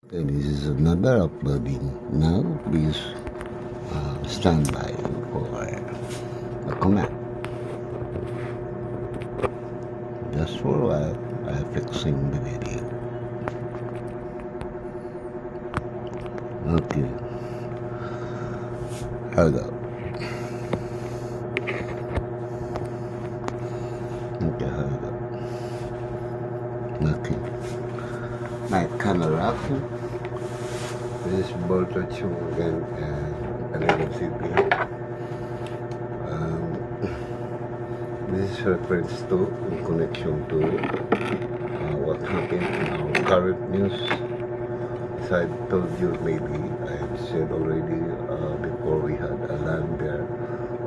Okay, this is another uploading. Now, please stand by for a comment. Just for a while, I'm fixing the video. Okay, hold up. Okay, hold up. Okay. My camera. This is Bolto Chungan and Alego City. This is reference to, in connection to what happened in our current news. As I told you, maybe I've said already before, we had a land there.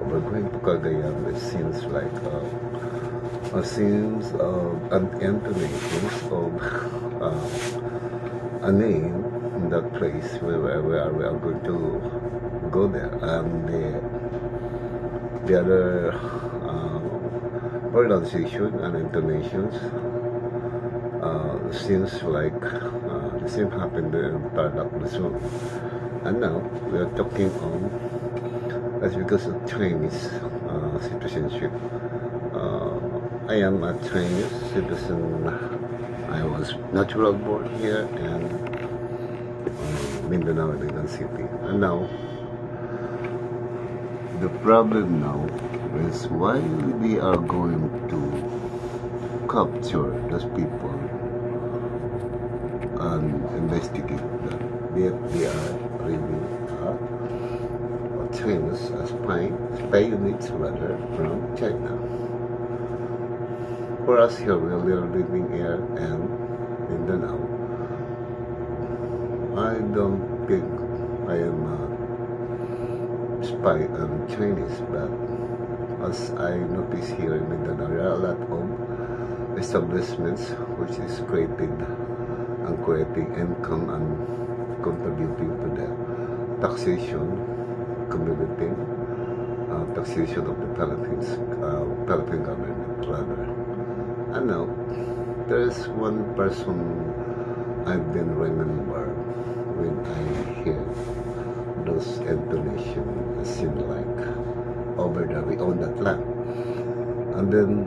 We're going to Cagayan. It seems like a scenes of intonations of a name in that place where we are going to go there. And the other pronunciation and intonations seems like the same happened in Tarlac Luzon. And now we are talking on, that's because of Chinese citizenship. I am a Chinese citizen. I was natural born here in Mindanao, Ligan City. And now, the problem now is why we are going to capture those people and investigate that they are really Chinese spy units rather from China. For us here, we are living here and Mindanao. I don't think I am a spy on Chinese, but as I notice here in Mindanao, there are a lot of establishments which is creating income and contributing to the taxation community, taxation of the Philippine government rather. And now, there is one person I've been remember when I hear those intonations seem like over there we own that land. And then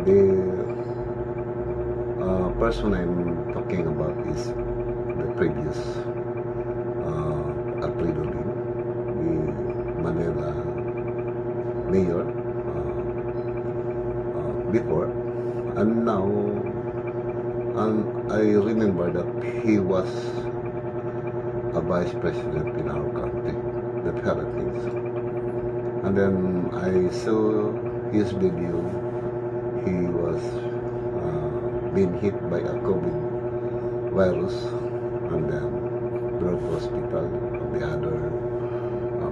the person I'm talking about is the previous Alfredo Lim, the Manila mayor before. And now, I remember that he was a vice president in our country, the Philippines. And then I saw his video. He was being hit by a COVID virus and then brought to hospital. The other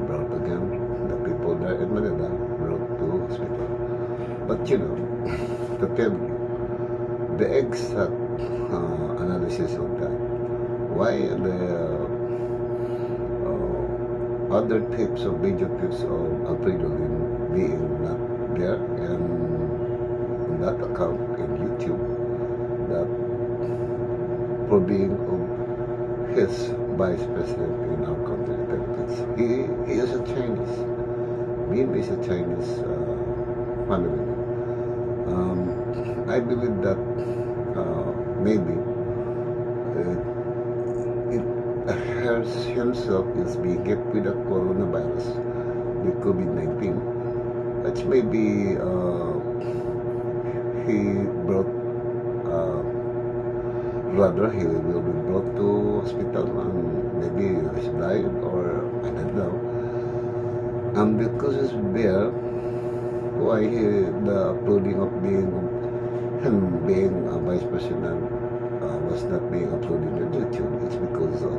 brought again. The people there in Manila brought to hospital. But you know, to tell you the exact analysis of that, why the other tips of major tips of Alfredo Lim being not there and on that account in YouTube, that for being of his vice president in our country, he is a Chinese. Lim is a Chinese family. I believe that maybe himself is being hit with the coronavirus, with COVID-19, which maybe he brought, rather he will be brought to hospital and maybe he's died or I don't know. And because it's there, why the uploading of him being a vice president was not being uploaded on YouTube, it's because of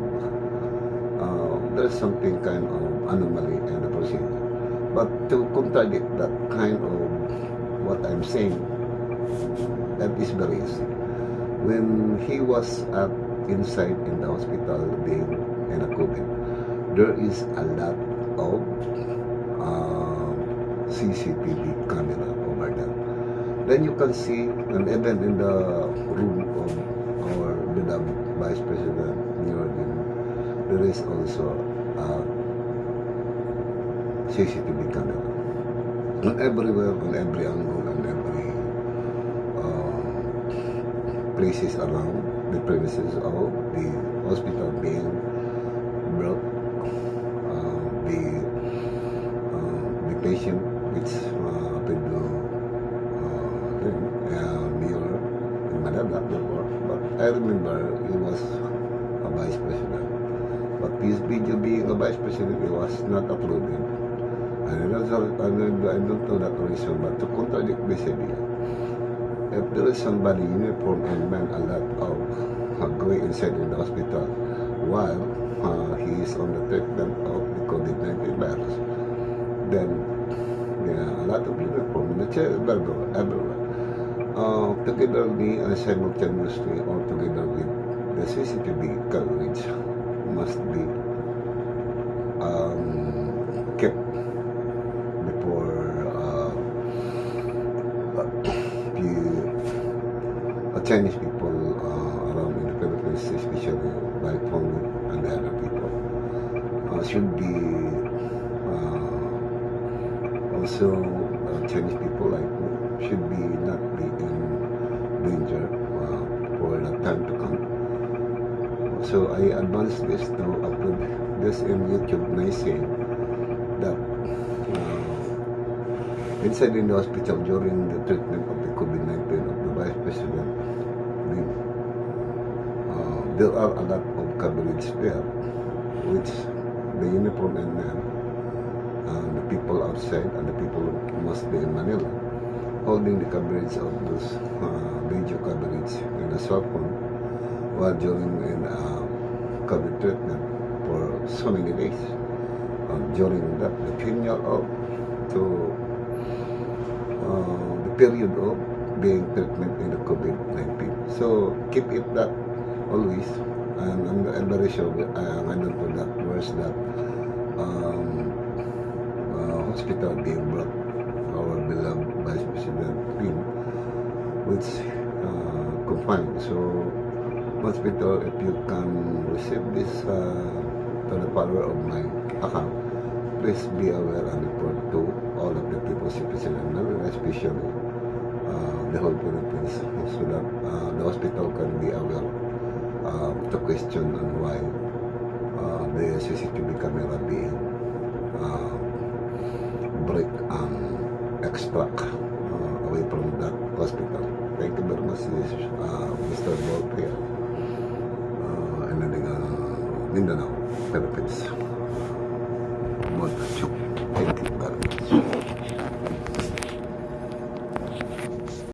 there's something kind of anomaly in the procedure. But to contradict that kind of what I'm saying, that is very easy. When he was inside in the hospital being in a COVID, there is a lot of CCTV camera over there. Then you can see, and even in the room of our beloved Vice President there is also a CCTV camera. On everywhere, on every angle, on every places around the premises of the hospital being brought, the patient which Pedro Mayor in Manila before. But I remember he was a vice president. But this video being a vice president, it was not uploaded. And I don't know that reason, but to contradict this idea, if there is somebody uniform and man a lot of going inside in the hospital while he is on the treatment of the COVID-19 virus, then a lot of uniform in the chair everywhere. Togetherly and simultaneously or together with the CCTV coverage must be kept before the Chinese people around in the Philippines, especially by Pong and the other people, should be also Chinese people like me should be not be in danger for the time to come. So I advance this to upload this in YouTube, and I say that inside in the hospital during the treatment of the COVID-19 of the Vice President, there are a lot of coverage there, which the uniform and men, the people outside and the people mostly in Manila, holding the coverage of those video coverage in a cell phone while during in COVID treatment for so many days. During that, the period of the period of being treatment in the COVID-19. So keep it that always. I'm very sure I don't know that words that hospital being brought our beloved Vice President Queen, which confined. So hospital, if you can receive this to the power of my account, please be aware and report to all of the people, especially the whole Philippines, so that the hospital can be aware to question on why the CCTV camera being break and extract away from that hospital. Thank you very much, Mr. Volpe, in Mindanao, Philippines. Thank you.